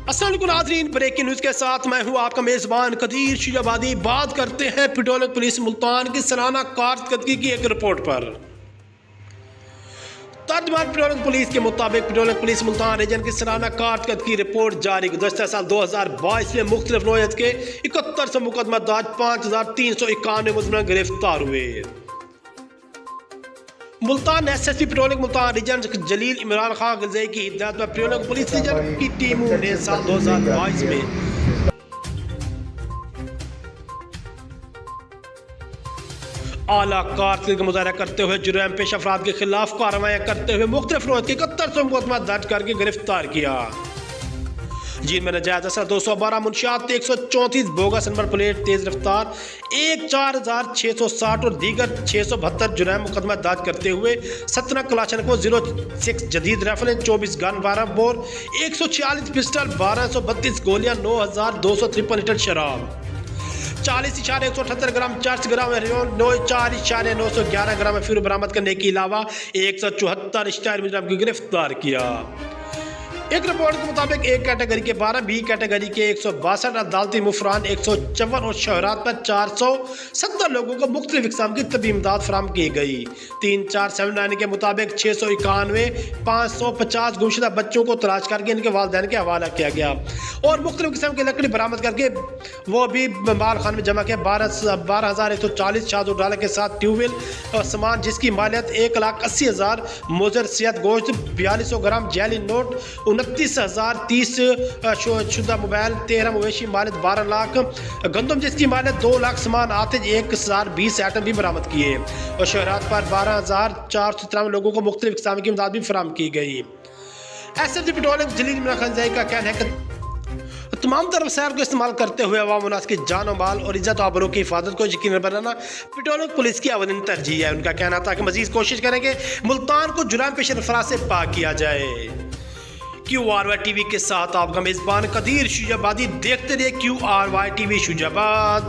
अस्सलाम वालेकुम नाज़रीन, ब्रेकिंग न्यूज़ के साथ मैं हूं आपका मेज़बान कदीर शुजाबादी। बात करते हैं पेट्रोलियम पुलिस मुल्तान की सालाना कारकर्दगी की एक रिपोर्ट पर। तर्जमान पेट्रोलियम पुलिस के मुताबिक पेट्रोलियम पुलिस मुल्तान रीजन की सालाना कारकर्दगी रिपोर्ट जारी। गुज़श्ता साल 2022 में मुख्तलिफ नौयत के 71 मुकदमा दर्ज, 5391 मुलज़िम गिरफ्तार हुए। Multan SSP patrolling Multan region Jalil Imran Khan Gazai की हिदायत पर पेट्रोलिंग पुलिस रीजन की टीमों ने साल 2022 में आला कारकर्दगी का मुजाहरा करते हुए जुर्म पेश अफराद के खिलाफ कार्रवाई करते हुए मुख्तलिफ नौयत के 71 मुकदमा दर्ज करके गिरफ्तार किया, जिनमें नजायज असर 212 मुनशियात, 134 बोगस नंबर प्लेट, तेज रफ्तार 1,4660 और दीगर 672 जुर्म मुकदमा दर्ज करते हुए 17 कलाशनकोव 06 जदीद राइफलें, 24 गन, 12 बोर, 146 पिस्टल, 1232 गोलियां, 9,253 लीटर शराब, 40,178 ग्राम 4 ग्राम हेरोइन, 4,911 ग्राम फिर बरामद करने के अलावा 174 मुजरिम को गिरफ्तार किया। एक रिपोर्ट के मुताबिक एक कैटेगरी के 12, बी कैटेगरी के 162 अदालती मुफरान, 154 और शहरात पर 470 लोगों को मुख्तलिफ इक़साम की तबी इमदाद फराम की गई। 3,479 के मुताबिक 691 550 गुमशुदा बच्चों को तलाश करके इनके वालिदैन के हवाला किया गया और मुख्तलिफ किस्म की लकड़ी बरामद करके वो भी माल खान में जमा किया। 12,140 शाहजो डालर के साथ ट्यूबवेल और सामान जिसकी मालियत 1,80,000, मोजर सेहत गोश्त 4,200 ग्राम, जैली नोट 29,030 शुदा मोबाइल, 13 मवेशी मालियत 12 लाख, गंदम जिसकी मालियत 2 लाख, सामान आते 1,020 आइटम भी बरामद किए और शहरात पर 12,493 लोगों को मुख्तलिफ किस्म की इमदाद भी फराम की गई। एसएसपी पेट्रोलिंग जलील इमरान खान गज़ई का कहना है कि तमाम तरफ सैर को इस्तेमाल करते हुए अवाम उन्नास की जान और माल और इज्जत आबरू की हिफाजत को यकीनी बनाना पेट्रोलिंग पुलिस की अवलिन तरजीह है। उनका कहना था कि मजीद कोशिश करेंगे मुल्तान को जुर्म पेश अफराद से पाक किया जाए। QRY टीवी के साथ आपका मेज़बान कदीर शुजाबादी। देखते रहिए QRY टीवी शुजाबाद।